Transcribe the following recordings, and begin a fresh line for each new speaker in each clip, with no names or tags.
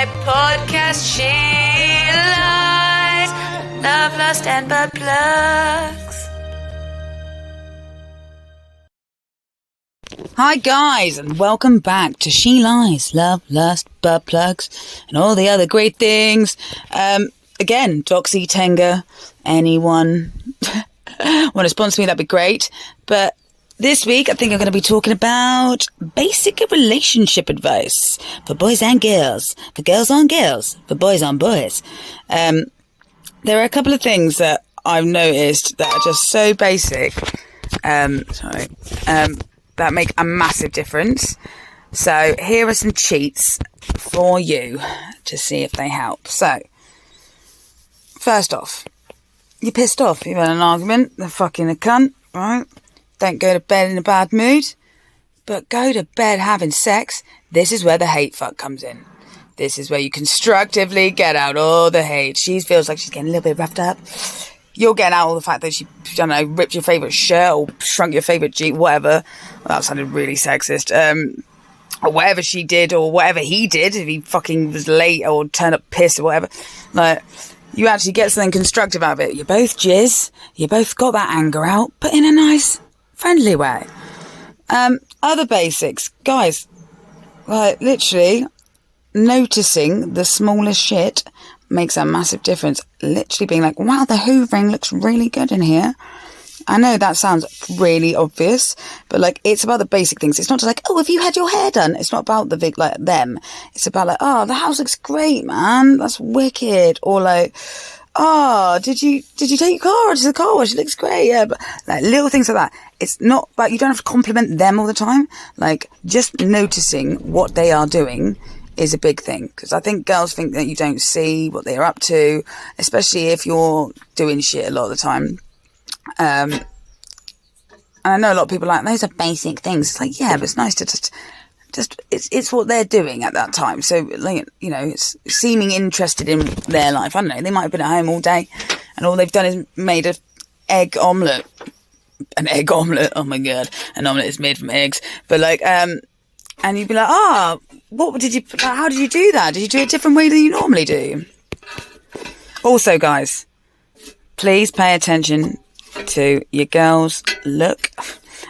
podcast she lies, love, lust, and butt plugs.
Hi guys, and welcome back to She Lies, Love, Lust, Butt Plugs, and all the other great things. Again, Doxy, Tenga, anyone want to sponsor me, that'd be great. But this week, I think I'm going to be talking about basic relationship advice for boys and girls, for girls on girls, for boys on boys. There are a couple of things that I've noticed that are just so basic, that make a massive difference. So here are some cheats for you to see if they help. So, first off, you're pissed off, you've had an argument, they're fucking a cunt, right? Don't go to bed in a bad mood, but go to bed having sex. This is where the hate fuck comes in. This is where you constructively get out all the hate. She feels like she's getting a little bit roughed up. You're getting out all the fact that she, I don't know, ripped your favourite shirt or shrunk your favourite jeep, whatever. Well, that sounded really sexist. Or whatever she did or whatever he did, if he fucking was late or turned up pissed or whatever. Like, you actually get something constructive out of it. You both jizz, you both got that anger out, but in a nice, friendly way. Other basics. Guys, like, literally, noticing the smallest shit makes a massive difference. Literally being like, wow, the hoovering looks really good in here. I know that sounds really obvious, but like, it's about the basic things. It's not just like, oh, have you had your hair done? It's not about the big, like, them. It's about like, oh, the house looks great, man. That's wicked. Or like, oh, did you take your car to the car wash? It looks great. Yeah. But like little things like that. It's not about, you don't have to compliment them all the time. Like, just noticing what they are doing is a big thing, because I think girls think that you don't see what they're up to, especially if you're doing shit a lot of the time. And I know a lot of people are like, those are basic things. It's like, yeah, but it's nice to just it's what they're doing at that time. So, like, you know, it's seeming interested in their life. I don't know, they might have been at home all day and all they've done is made an egg omelette. An egg omelette, oh my god, an omelette is made from eggs. But like, and you'd be like, how did you do that? Did you do it a different way than you normally do? Also, guys, please pay attention to your girls' look,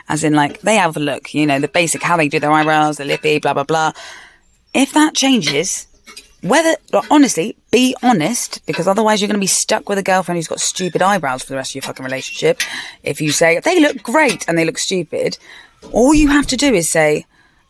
as in, like, they have a look, you know, the basic, how they do their eyebrows, the lippy, blah, blah, blah. If that changes, honestly, be honest, because otherwise you're going to be stuck with a girlfriend who's got stupid eyebrows for the rest of your fucking relationship. If you say, they look great, and they look stupid, all you have to do is say,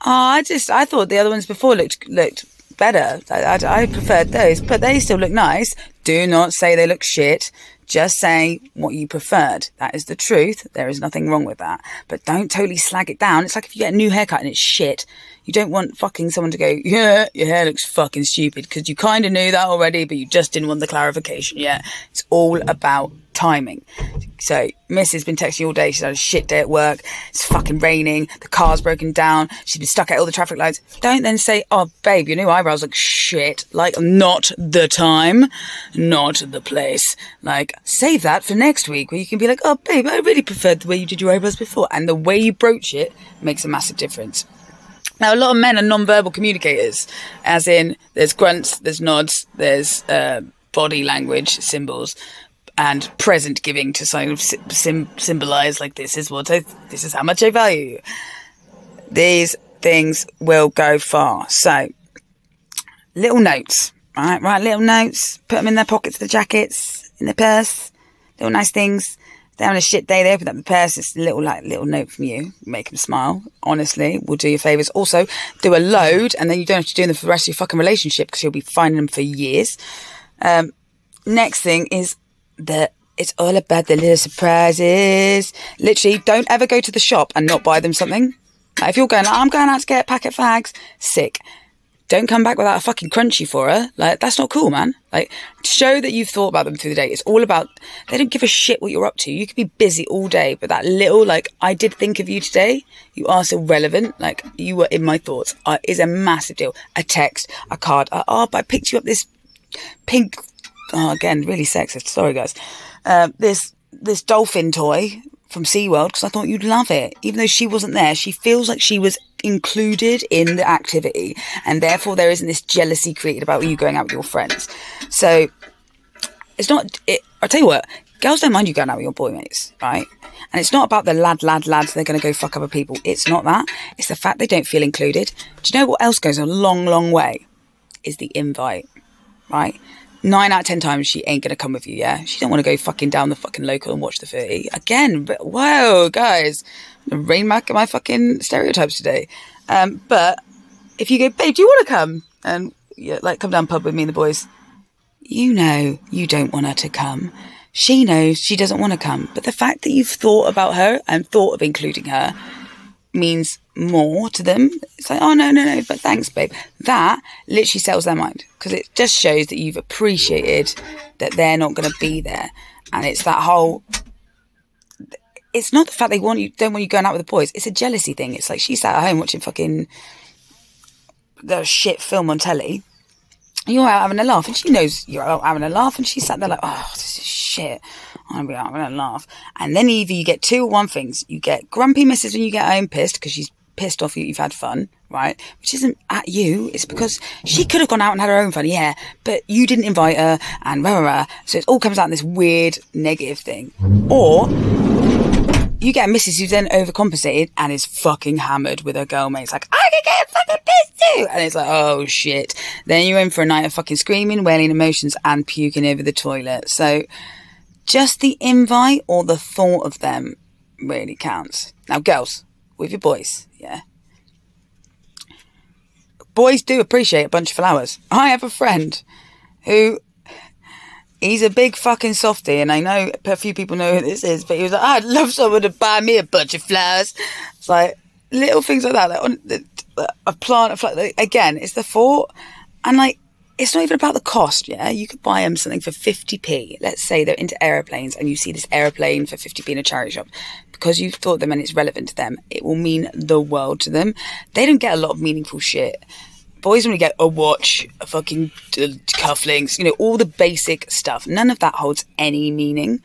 I thought the other ones before looked better. I preferred those, but they still look nice. Do not say they look shit. Just say what you preferred. That is the truth. There is nothing wrong with that. But don't totally slag it down. It's like if you get a new haircut and it's shit. You don't want fucking someone to go, yeah, your hair looks fucking stupid, because you kind of knew that already, but you just didn't want the clarification yet. It's all about timing. So, Miss has been texting you all day. She's had a shit day at work. It's fucking raining. The car's broken down. She's been stuck at all the traffic lights. Don't then say, oh, babe, your new eyebrows look shit. Like, not the time, not the place. Like, save that for next week, where you can be like, oh, babe, I really preferred the way you did your eyebrows before. And the way you broach it makes a massive difference. Now, a lot of men are non-verbal communicators, as in there's grunts, there's nods, there's body language symbols, and present giving to sort of symbolize, like, this is how much I value you. These things will go far. So, little notes, right? Write little notes, put them in their pockets, the jackets, in their purse, little nice things. They're having a shit day, they open up the purse, it's a little note from you, make them smile, honestly, will do you favours. Also, do a load, and then you don't have to do them for the rest of your fucking relationship, because you'll be finding them for years. Next thing is that it's all about the little surprises. Literally, don't ever go to the shop and not buy them something. Like, if you're going, I'm going out to get a packet of fags, sick. Don't come back without a fucking crunchy for her. Like, that's not cool, man. Like, show that you've thought about them through the day. It's all about, they don't give a shit what you're up to. You could be busy all day, but that little, like, I did think of you today. You are still relevant. Like, you were in my thoughts. Is a massive deal. A text, a card. But I picked you up this pink, again, really sexist. Sorry, guys. This dolphin toy from SeaWorld because I thought you'd love it. Even though she wasn't there, she feels like she was included in the activity, and therefore there isn't this jealousy created about you going out with your friends. So it's not, I'll tell you what, girls don't mind you going out with your boy mates, right? And it's not about the lads they're going to go fuck other people. It's not that. It's the fact they don't feel included. Do you know what else goes a long, long way? Is the invite, right? 9 out of 10 times she ain't going to come with you, yeah? She don't want to go fucking down the fucking local and watch the 30. Again, but whoa, guys. I'm rain back at my fucking stereotypes today. But if you go, babe, do you want to come? And like come down pub with me and the boys. You know you don't want her to come. She knows she doesn't want to come. But the fact that you've thought about her and thought of including her means more to them. It's like, oh, no, but thanks, babe. That literally settles their mind because it just shows that you've appreciated that they're not going to be there. And it's that whole... It's not the fact they don't want you going out with the boys. It's a jealousy thing. It's like she sat at home watching fucking the shit film on telly. And you're out having a laugh, and she knows you're out having a laugh, and she sat there like, oh, this is shit. I'm going to be out having a laugh. And then either you get two or one things. You get grumpy misses when you get home pissed because she's pissed off you've had fun, right? Which isn't at you. It's because she could have gone out and had her own fun, yeah, but you didn't invite her, and rah, rah, rah. So it all comes out in this weird negative thing. Or you get a missus who's then overcompensated and is fucking hammered with her girl mates. Like, I can get fucking pissed too. And it's like, oh shit. Then you're in for a night of fucking screaming, wailing emotions and puking over the toilet. So just the invite or the thought of them really counts. Now, girls, with your boys, yeah. Boys do appreciate a bunch of flowers. I have a friend who... He's a big fucking softie, and I know a few people know who this is, but he was like, I'd love someone to buy me a bunch of flowers. It's like little things like that. Like a plant, a flower. Like, again, it's the thought. And like, it's not even about the cost, yeah? You could buy them something for 50p. Let's say they're into aeroplanes and you see this aeroplane for 50p in a charity shop. Because you've thought them and it's relevant to them, it will mean the world to them. They don't get a lot of meaningful shit. Boys only get a watch, a fucking cufflinks, you know, all the basic stuff. None of that holds any meaning.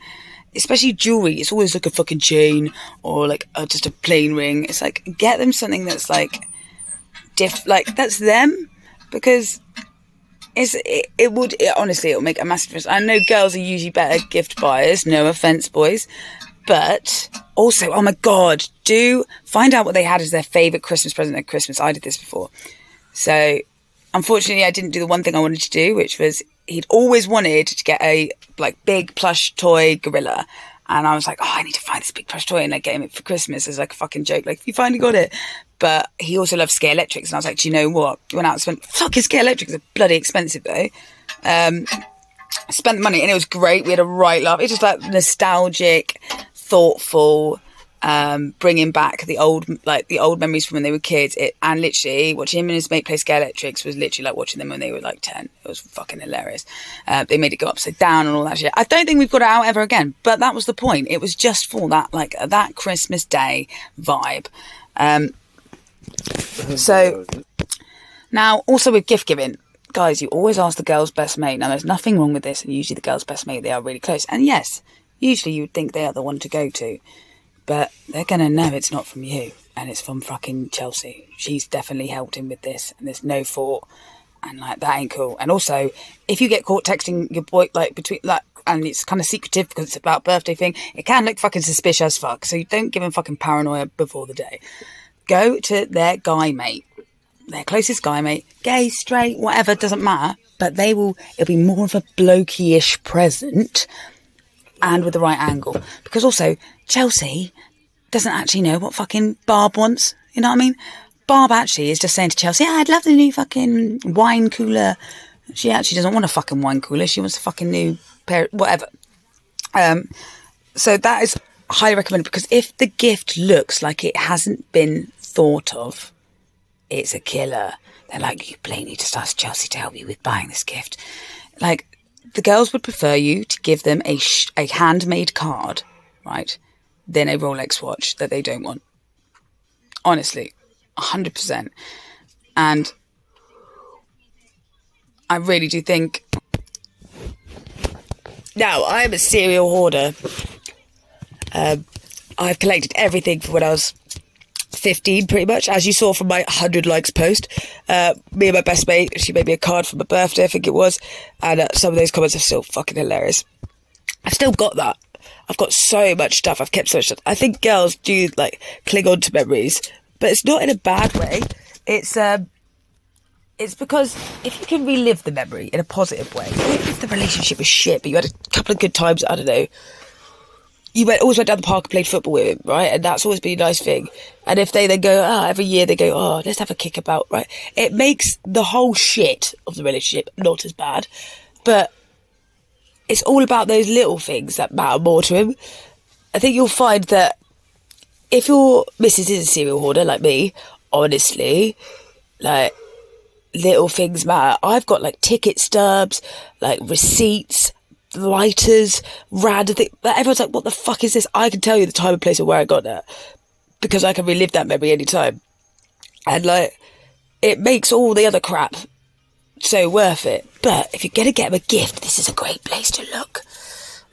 Especially jewellery. It's always like a fucking chain or like just a plain ring. It's like, get them something that's like, that's them. Because honestly, it'll make a massive difference. I know girls are usually better gift buyers. No offence, boys. But also, oh my God, do find out what they had as their favourite Christmas present at Christmas. I did this before. So, unfortunately, I didn't do the one thing I wanted to do, which was he'd always wanted to get a like big plush toy gorilla. And I was like, oh, I need to find this big plush toy and like get him it for Christmas as like a fucking joke. Like, you finally got it. But he also loves Scare Electrics. And I was like, do you know what? Went out and spent, fucking Scare Electrics are bloody expensive though. Spent the money and it was great. We had a right laugh. It's just like nostalgic, thoughtful, bringing back the old memories from when they were kids. And literally watching him and his mate play Scare Electrics was literally like watching them when they were like 10. It was fucking hilarious. They made it go upside down and all that shit. I don't think we've got it out ever again, but that was the point. It was just for that, like that Christmas Day vibe. So now also with gift giving, guys, you always ask the girl's best mate. Now there's nothing wrong with this, and usually the girl's best mate, they are really close. And yes, usually you would think they are the one to go to. But they're going to know it's not from you. And it's from fucking Chelsea. She's definitely helped him with this. And there's no thought. And like, that ain't cool. And also, if you get caught texting your boy, like between, like, and it's kind of secretive because it's about birthday thing, it can look fucking suspicious as fuck. So you don't give them fucking paranoia before the day. Go to their guy mate. Their closest guy mate. Gay, straight, whatever, doesn't matter. But it'll be more of a blokey-ish present. And with the right angle. Because also, Chelsea doesn't actually know what fucking Barb wants. You know what I mean? Barb actually is just saying to Chelsea, yeah, I'd love the new fucking wine cooler. She actually doesn't want a fucking wine cooler. She wants a fucking new pair, whatever. So that is highly recommended, because if the gift looks like it hasn't been thought of, it's a killer. They're like, you plainly just asked Chelsea to help you with buying this gift. Like, the girls would prefer you to give them a handmade card, right, than a Rolex watch that they don't want. Honestly, 100%. And I really do think... Now, I am a serial hoarder. I I've collected everything from when I was 15, pretty much, as you saw from my 100 likes post. Me and my best mate, she made me a card for my birthday, I think it was, and some of those comments are still fucking hilarious. I've still got that. I've got so much stuff. I've kept so much stuff. I think girls do like cling on to memories, but it's not in a bad way. It's because if you can relive the memory in a positive way, even if the relationship was shit, but you had a couple of good times, I don't know, you always went down the park and played football with him, right? And that's always been a nice thing. And if they then go, every year they go, let's have a kick about, right? It makes the whole shit of the relationship not as bad. But it's all about those little things that matter more to him. I think you'll find that if your missus is a serial hoarder like me, honestly, like, little things matter. I've got like ticket stubs, like receipts, lighters, random things. Everyone's like, what the fuck is this? I can tell you the time and place of where I got that because I can relive that memory anytime. And like, it makes all the other crap so worth it. But if you're going to get them a gift, this is a great place to look.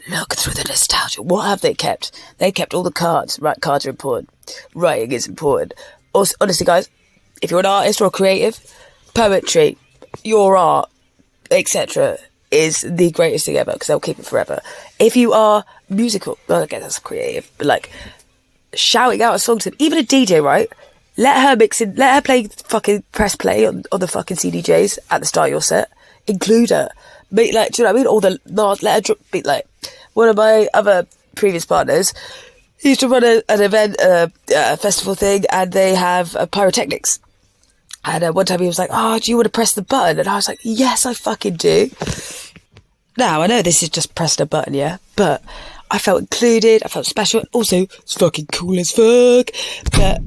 Look through the nostalgia. What have they kept? They kept all the cards. Right, cards are important. Writing is important. Also, honestly, guys, if you're an artist or a creative, poetry, your art, etc., is the greatest thing ever because they'll keep it forever. If you are musical, well, I guess that's creative, but like shouting out a song to them, even a DJ, right? Let her mix in, let her play fucking press play on the fucking CDJs at the start of your set. Include her. But like, do you know what I mean? Or the last, let her drop, be like, one of my other previous partners used to run an event, a festival thing, and they have pyrotechnics. And one time he was like, do you want to press the button? And I was like, yes, I fucking do. Now, I know this is just pressing a button, yeah? But I felt included. I felt special. Also, it's fucking cool as fuck. But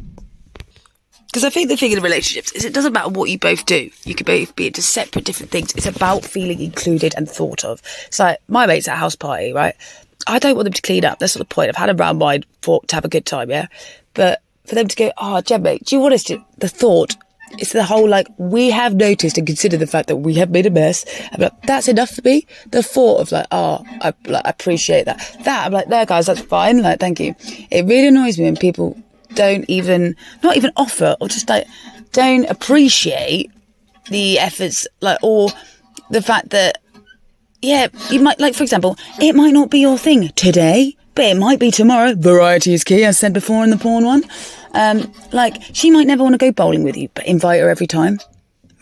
because I think the thing in relationships is it doesn't matter what you both do. You could both be into separate different things. It's about feeling included and thought of. It's like my mates at a house party, right? I don't want them to clean up. That's not the point. I've had a round wine to have a good time, yeah? But for them to go, Jen, mate, do you want us to... The thought... It's the whole, like, we have noticed and considered the fact that we have made a mess. I'm like, that's enough for me. The thought of, like, I appreciate that. I'm like, there, guys, that's fine. Like, thank you. It really annoys me when people not even offer or just, like, don't appreciate the efforts, like, or the fact that, yeah, you might, like, for example, it might not be your thing today, but it might be tomorrow. Variety is key, as said before in the porn one. Like, she might never want to go bowling with you, but invite her every time,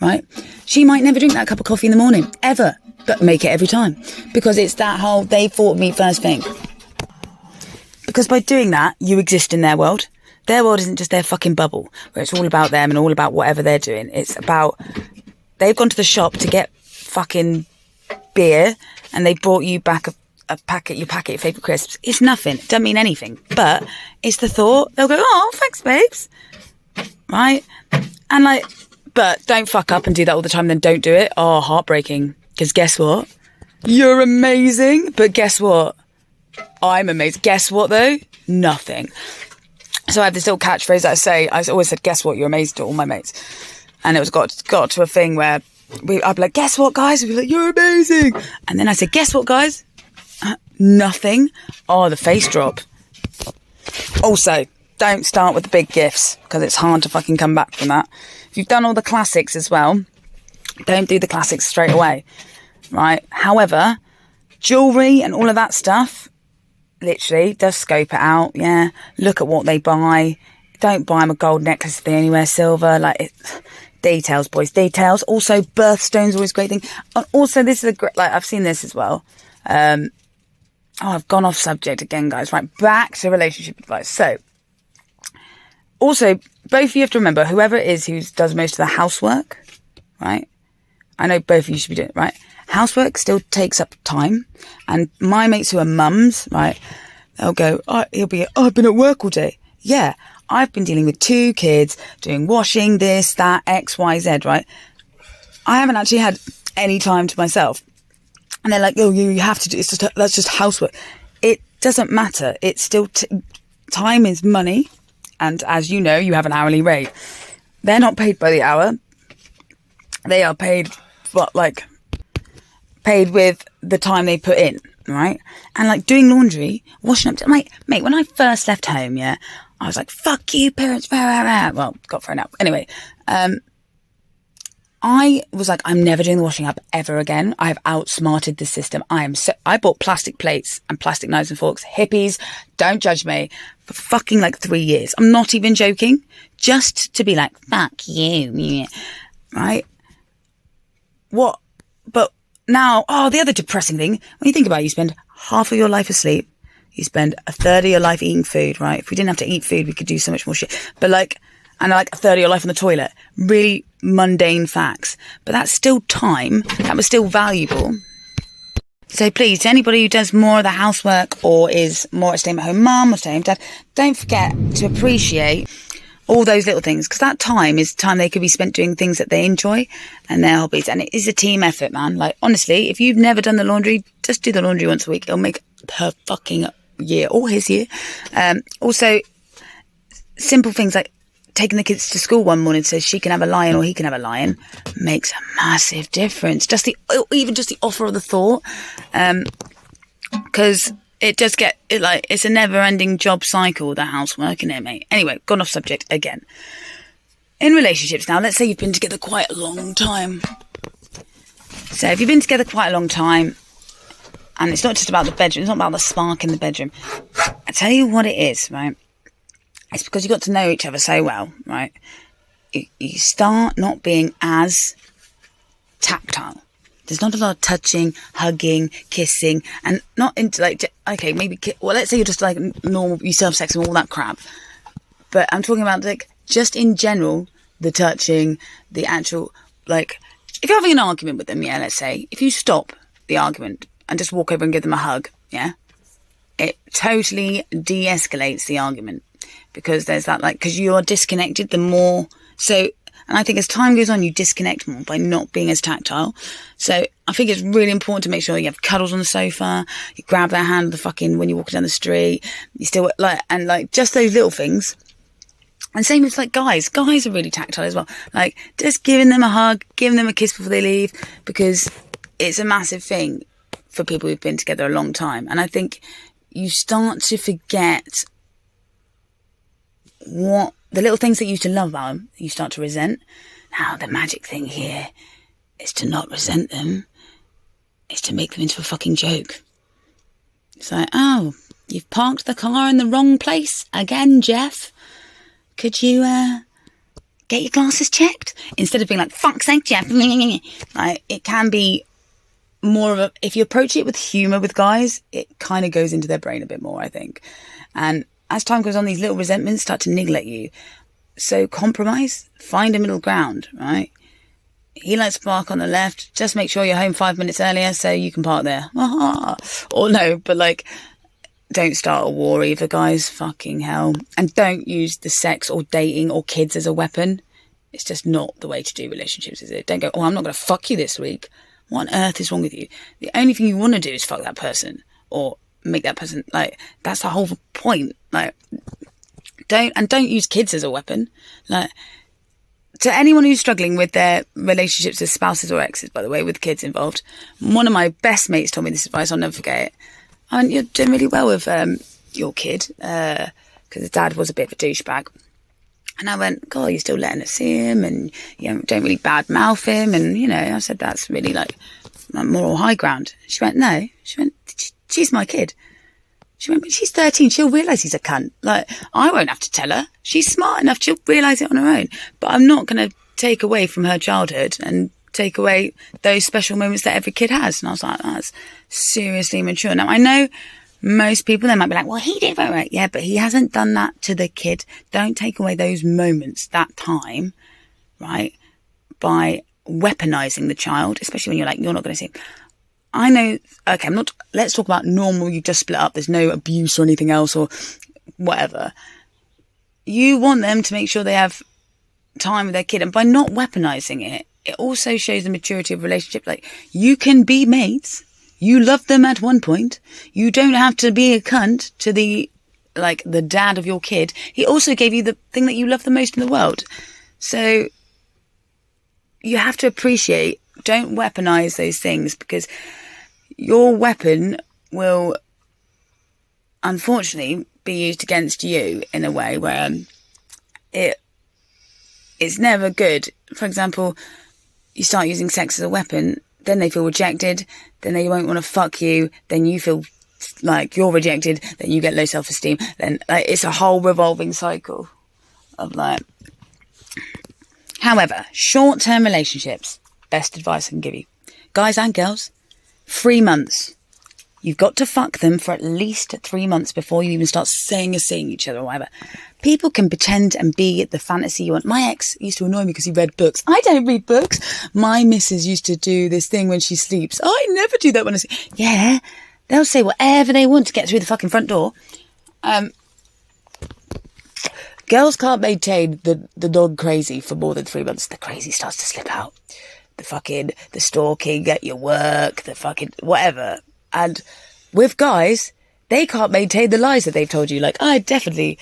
right? She might never drink that cup of coffee in the morning, ever, but make it every time. Because it's that whole, they thought of me first thing. Because by doing that, you exist in their world. Their world isn't just their fucking bubble, where it's all about them and all about whatever they're doing. It's about, they've gone to the shop to get fucking beer, and they brought you back a packet, your favourite crisps. It's nothing. It doesn't mean anything. But it's the thought. They'll go, thanks, babes. Right? And like, but don't fuck up and do that all the time, then don't do it. Heartbreaking. Because guess what? You're amazing. But guess what? I'm amazing. Guess what, though? Nothing. So I have this little catchphrase that I always said, guess what? You're amazing to all my mates. And it was got to a thing where I'd be like, guess what, guys? We'd be like, you're amazing. And then I said, guess what, guys? Nothing. The face drop. Also, don't start with the big gifts because it's hard to fucking come back from that. If you've done all the classics as well, don't do the classics straight away, right? However, jewellery and all of that stuff, literally, just scope it out, yeah? Look at what they buy. Don't buy them a gold necklace if they only wear silver. Like, details, boys, details. Also, birthstones are always a great thing. And also, this is a great, like, I've seen this as well. I've gone off subject again, guys. Right, back to relationship advice. So, also, both of you have to remember, whoever it is who does most of the housework, right? I know both of you should be doing it, right? Housework still takes up time. And my mates who are mums, right, they'll go, I've been at work all day. Yeah, I've been dealing with 2 kids, doing washing, this, that, X, Y, Z, right? I haven't actually had any time to myself. And they're like, you have to do, that's just housework. It doesn't matter. It's still, time is money. And as you know, you have an hourly rate. They're not paid by the hour. They are paid, paid with the time they put in. right? And like doing laundry, washing up, mate, when I first left home, yeah, I was like, fuck you parents, well, got thrown out. Anyway, I was like, I'm never doing the washing up ever again. I have outsmarted the system. I bought plastic plates and plastic knives and forks. Hippies, don't judge me, for fucking like 3 years. I'm not even joking. Just to be like, fuck you. Yeah. Right? What? But now, the other depressing thing, when you think about it, you spend half of your life asleep. You spend a third of your life eating food, right? If we didn't have to eat food, we could do so much more shit. But and like a third of your life on the toilet. Really mundane facts. But that's still time. That was still valuable. So please, to anybody who does more of the housework or is more a stay-at-home mum or stay-at-home dad, don't forget to appreciate all those little things. Because that time is time they could be spent doing things that they enjoy and their hobbies. And it is a team effort, man. Like, honestly, if you've never done the laundry, just do the laundry once a week. It'll make her fucking year or his year. Also, simple things like taking the kids to school one morning so she can have a lion or he can have a lion makes a massive difference. Even just the offer of the thought, because it does get it, like, it's a never-ending job cycle, the housework, isn't it, mate? Anyway, gone off subject again. In relationships now, let's say you've been together quite a long time. So if you've been together quite a long time, and it's not just about the bedroom, it's not about the spark in the bedroom. I tell you what it is, right? It's because you got to know each other so well, right? You start not being as tactile. There's not a lot of touching, hugging, kissing, and not into like, okay, maybe, well, let's say you're just like normal, you still have sex and all that crap. But I'm talking about like, just in general, the touching, the actual, like, if you're having an argument with them, yeah, let's say, if you stop the argument and just walk over and give them a hug, yeah, it totally de-escalates the argument. Because there's that, like, because you're disconnected the more, so, and I think as time goes on, you disconnect more by not being as tactile. So I think it's really important to make sure you have cuddles on the sofa, you grab their hand when you're walking down the street, you still, like, and like, just those little things. And same with like guys are really tactile as well. Like, just giving them a hug, giving them a kiss before they leave, because it's a massive thing for people who've been together a long time. And I think you start to forget what the little things that you used to love about them, you start to resent. Now, the magic thing here is to not resent them. It's to make them into a fucking joke. It's like, oh, you've parked the car in the wrong place again, Jeff. Could you get your glasses checked? Instead of being like, fuck's sake, Jeff. Like, it can be more of a, if you approach it with humour with guys, it kind of goes into their brain a bit more, I think. And as time goes on, these little resentments start to niggle at you. So compromise, find a middle ground, right? He likes to park on the left. Just make sure you're home 5 minutes earlier so you can park there. Or no, but like, don't start a war either, guys. Fucking hell. And don't use the sex or dating or kids as a weapon. It's just not the way to do relationships, is it? Don't go, I'm not going to fuck you this week. What on earth is wrong with you? The only thing you want to do is fuck that person or make that person, like, that's the whole point. Like, don't use kids as a weapon. Like, to anyone who's struggling with their relationships with spouses or exes, by the way, with kids involved, one of my best mates told me this advice, I'll never forget it. And you're doing really well with your kid, because his dad was a bit of a douchebag. And I went, God, you're still letting us see him, and you don't really badmouth him. And, I said, that's really like moral high ground. She went, no. She went, she's my kid. She went, but she's 13. She'll realise he's a cunt. Like, I won't have to tell her. She's smart enough. She'll realise it on her own. But I'm not going to take away from her childhood and take away those special moments that every kid has. And I was like, that's seriously mature. Now, I know most people, they might be like, well, he did right. Yeah, but he hasn't done that to the kid. Don't take away those moments, that time, right, by weaponising the child, especially when you're like, you're not going to see him. I know, okay, let's talk about normal, you just split up, there's no abuse or anything else or whatever. You want them to make sure they have time with their kid. And by not weaponising it, it also shows the maturity of relationship. Like, you can be mates. You love them at one point. You don't have to be a cunt to the dad of your kid. He also gave you the thing that you love the most in the world. So you have to appreciate, don't weaponize those things, because your weapon will unfortunately be used against you in a way where it's never good. For example, you start using sex as a weapon, then they feel rejected, then they won't want to fuck you, then you feel like you're rejected, then you get low self-esteem, then it's a whole revolving cycle of like. However, short-term relationships, best advice I can give you, guys and girls, 3 months. You've got to fuck them for at least 3 months before you even start saying or seeing each other or whatever. People can pretend and be the fantasy you want. My ex used to annoy me because he read books. I don't read books. My missus used to do this thing when she sleeps. I never do that when I sleep. Yeah, they'll say whatever they want to get through the fucking front door. Girls can't maintain the non-crazy for more than 3 months. The crazy starts to slip out. The stalking at your work, the fucking whatever. And with guys, they can't maintain the lies that they've told you. Like, I definitely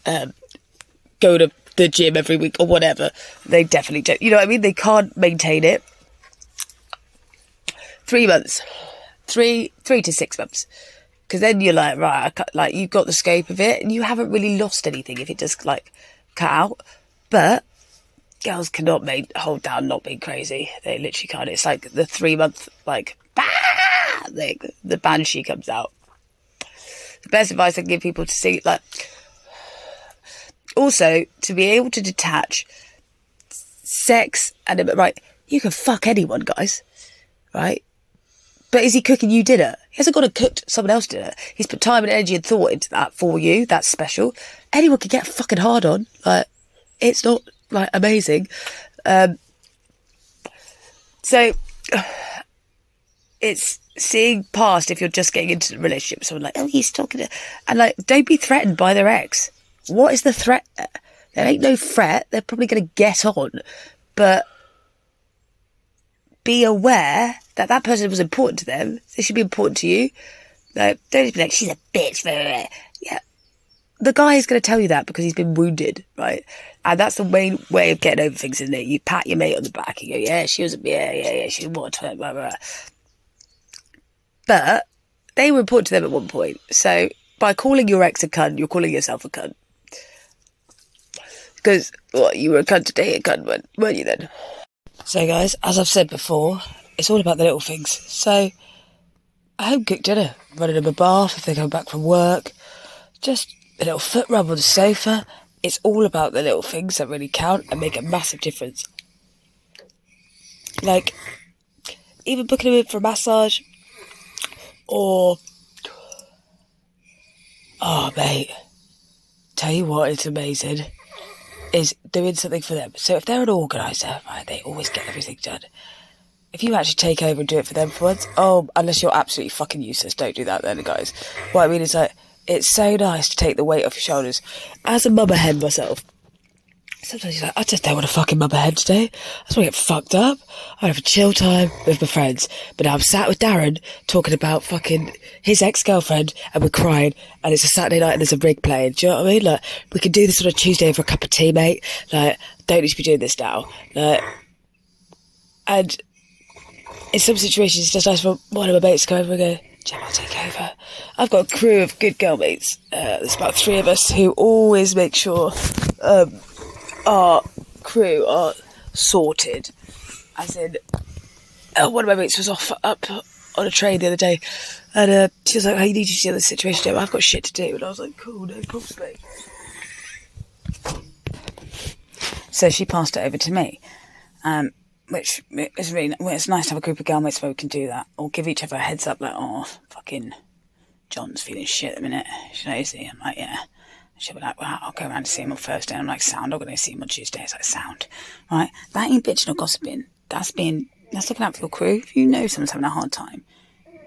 go to the gym every week or whatever. They definitely don't. You know what I mean? They can't maintain it. 3 months. 3 to 6 months. Because then you're like, right, like you've got the scope of it and you haven't really lost anything if it does like cut out. But girls cannot hold down not being crazy. They literally can't. It's like the 3 month, like, the banshee comes out. The best advice I can give people to see, like, also to be able to detach sex and right, you can fuck anyone, guys, right? But is he cooking you dinner? He hasn't got to cook someone else dinner. He's put time and energy and thought into that for you. That's special. Anyone can get fucking hard on. Like, it's not like amazing. So it's seeing past if you're just getting into a relationship with someone like, oh, he's talking to, and like, don't be threatened by their ex. What is the threat? There ain't no threat. They're probably going to get on, but be aware that that person was important to them. They should be important to you. Like, don't just be like, she's a bitch. Yeah. The guy is going to tell you that because he's been wounded, right? And that's the main way of getting over things, isn't it? You pat your mate on the back and you go, yeah, she was, yeah, she was, blah, blah, blah. But they were important to them at one point. So by calling your ex a cunt, you're calling yourself a cunt. Because, what, you were a cunt today, a cunt, weren't you then? So guys, as I've said before, it's all about the little things. So, a home-cooked dinner, running them a bath if they're coming back from work, just a little foot rub on the sofa. It's all about the little things that really count and make a massive difference. Like, even booking them in for a massage, or, oh mate, tell you what, it's amazing, is doing something for them. So if they're an organiser, right, they always get everything done. If you actually take over and do it for them for once, unless you're absolutely fucking useless, don't do that then, guys. What I mean is, like, it's so nice to take the weight off your shoulders. As a mother hen myself, sometimes you're like, I just don't want to fucking mother hen today. I just want to get fucked up. I have a chill time with my friends. But now I'm sat with Darren talking about fucking his ex-girlfriend and we're crying and it's a Saturday night and there's a rig playing. Do you know what I mean? Like, we can do this on a Tuesday over a cup of tea, mate. Like, don't need to be doing this now. Like, and in some situations, it's just nice for one of my mates to come over and go, Jim, I'll take over. I've got a crew of good girl mates. There's about 3 of us who always make sure our crew are sorted. As in, one of my mates was up on a train the other day, and she was like, "Oh, you need to see this situation, Jim. I've got shit to do." And I was like, "Cool, no problems, mate." So she passed it over to me. Which is really, well, it's nice to have a group of girl mates where we can do that, or give each other a heads up, like, oh, fucking John's feeling shit at the minute. Should I see him? Like, yeah. She'll be like, well, I'll go around to see him on Thursday. And I'm like, sound, I'm going to see him on Tuesday. It's like, sound. Right? That ain't bitching or gossiping. That's looking out for your crew. If you know someone's having a hard time,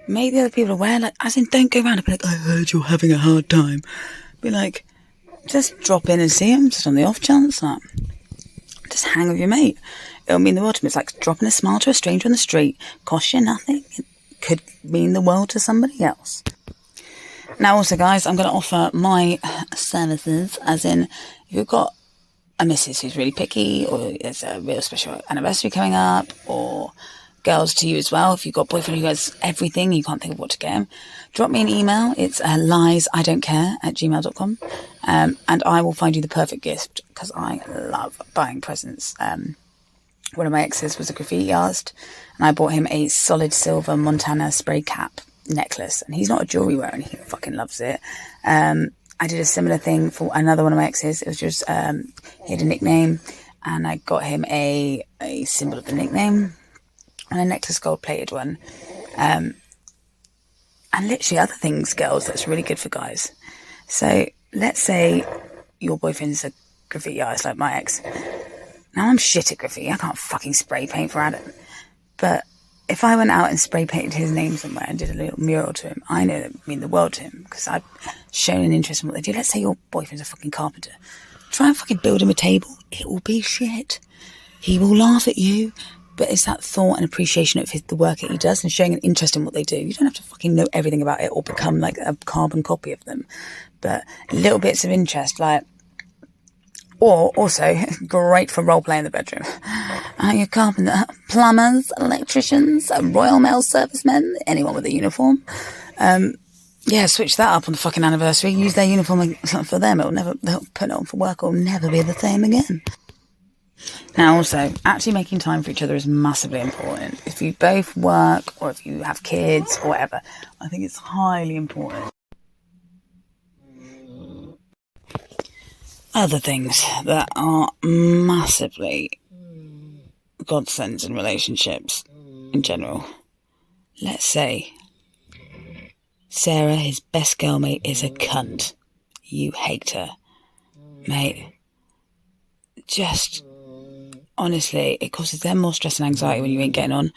make the other people aware, like, as in, don't go around and be like, I heard you're having a hard time. Be like, just drop in and see him, just on the off chance, like, just hang with your mate. It'll mean the world to me. It's like dropping a smile to a stranger on the street. Costs you nothing. It could mean the world to somebody else. Now also, guys, I'm going to offer my services, as in, if you've got a missus who's really picky, or there's a real special anniversary coming up, or girls, to you as well. If you've got a boyfriend who has everything, you can't think of what to get him, drop me an email. It's liesidon'tcare@gmail.com, and I will find you the perfect gift, because I love buying presents. One of my exes was a graffiti artist, and I bought him a solid silver Montana spray cap necklace, and he's not a jewelry wearer and he fucking loves it. I did a similar thing for another one of my exes. It was just he had a nickname, and I got him a symbol of the nickname and a necklace, gold plated one, and literally other things, girls, that's really good for guys. So let's say your boyfriend's a graffiti artist like my ex. Now, I'm shit at graffiti. I can't fucking spray paint for Adam. But if I went out and spray painted his name somewhere and did a little mural to him, I know that would mean the world to him, because I've shown an interest in what they do. Let's say your boyfriend's a fucking carpenter. Try and fucking build him a table. It will be shit. He will laugh at you. But it's that thought and appreciation of the work that he does and showing an interest in what they do. You don't have to fucking know everything about it or become like a carbon copy of them. But little bits of interest, like... Or also, great for role play in the bedroom. Your carpenter, plumbers, electricians, Royal Mail servicemen, anyone with a uniform. Switch that up on the fucking anniversary. Use their uniform for them. They'll put it on for work. It'll never be the same again. Now, also, actually making time for each other is massively important. If you both work or if you have kids or whatever, I think it's highly important. Other things that are massively godsends in relationships in general. Let's say Sarah, his best girl mate, is a cunt. You hate her. Mate, just honestly, it causes them more stress and anxiety when you ain't getting on,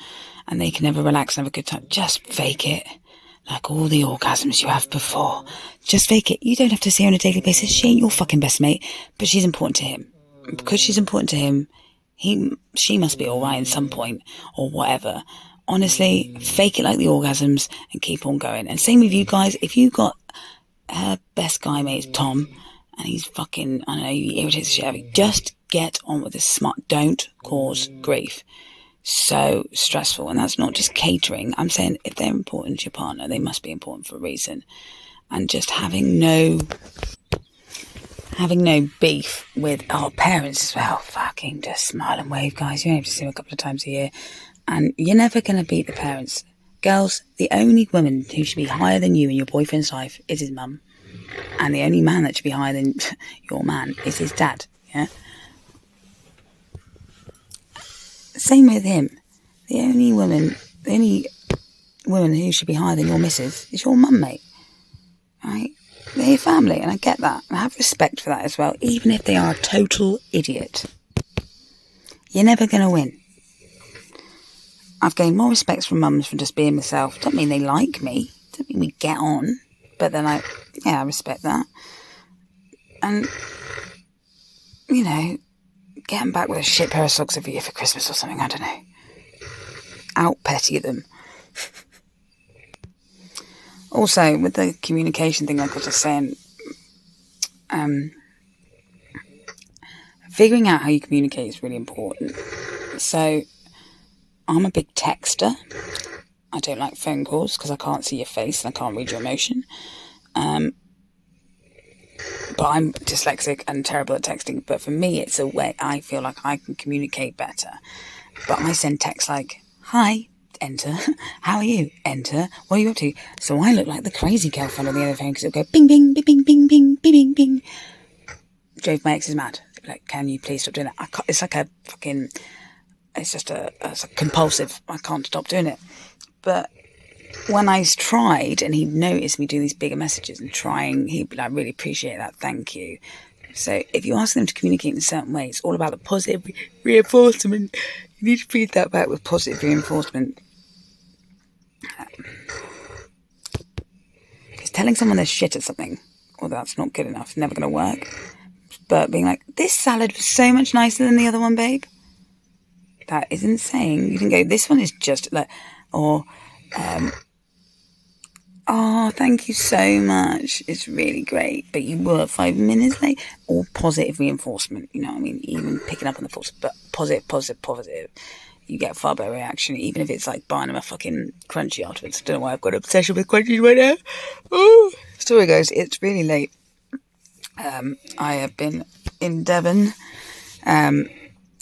and they can never relax and have a good time. Just fake it. Like all the orgasms you have before. Just fake it. You don't have to see her on a daily basis. She ain't your fucking best mate, but she's important to him. And because she's important to him, she must be alright at some point, or whatever. Honestly, fake it like the orgasms and keep on going. And same with you guys. If you got her best guy mate, Tom, and he's fucking, I don't know, he irritates the shit out of you, just get on with this. Don't cause grief. So stressful, and that's not just catering. I'm saying if they're important to your partner, they must be important for a reason. And just having no beef with our parents as well. Fucking just smile and wave, guys. You only have to see them a couple of times a year, and you're never going to beat the parents. Girls, the only woman who should be higher than you in your boyfriend's life is his mum, and the only man that should be higher than your man is his dad. Yeah. Same with him. The only woman who should be higher than your missus is your mum, mate. Right? They're your family, and I get that. I have respect for that as well, even if they are a total idiot. You're never going to win. I've gained more respect from mums for just being myself. Don't mean they like me. Don't mean we get on. But then I respect that. And, you know, get them back with a shit pair of socks every year for Christmas or something, I don't know. Out petty them. Also, with the communication thing, like I was just saying, figuring out how you communicate is really important. So, I'm a big texter. I don't like phone calls because I can't see your face and I can't read your emotion. But I'm dyslexic and terrible at texting. But for me, it's a way I feel like I can communicate better. But I send texts like, hi, enter. How are you? Enter. What are you up to? So I look like the crazy girlfriend on the other phone because it'll go bing, bing, bing, bing, bing, bing, bing, bing, bing. Drove my ex is mad. Like, can you please stop doing that? It's like a fucking... It's just it's a compulsive. I can't stop doing it. But when I tried and he'd noticed me do these bigger messages and trying, he'd be like, really appreciate that, thank you. So if you ask them to communicate in a certain way, it's all about the positive reinforcement. You need to feed that back with positive reinforcement. Because telling someone they're shit at something, or that's not good enough, never going to work. But being like, this salad was so much nicer than the other one, babe. That isn't saying, you can go, this one is just like, or, oh, thank you so much. It's really great. But you were 5 minutes late. Or positive reinforcement. You know what I mean? Even picking up on the force. But positive. you get a far better reaction, even if it's like buying them a fucking crunchy afterwards. I don't know why I've got an obsession with crunchies right now. Oh. Story goes, it's really late. I have been in Devon, having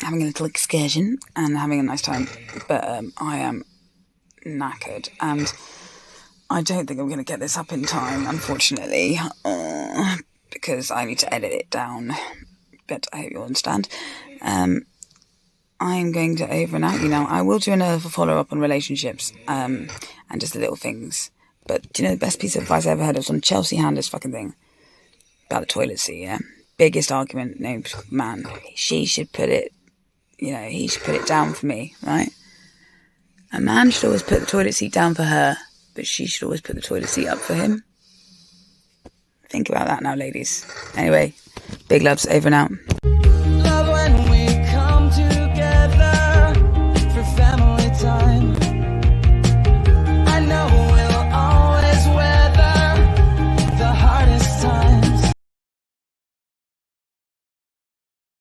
a little excursion and having a nice time, but I am knackered, and I don't think I'm going to get this up in time, unfortunately, because I need to edit it down, but I hope you understand. I'm going to over and out you now. I will do another follow-up on relationships, and just the little things. But do you know the best piece of advice I ever heard? It was on Chelsea Handler's fucking thing about the toilet seat, yeah? Biggest argument, no man. She should put it, he should put it down for me, right? A man should always put the toilet seat down for her, but she should always put the toilet seat up for him. Think about that now, ladies. Anyway, big loves, over and out.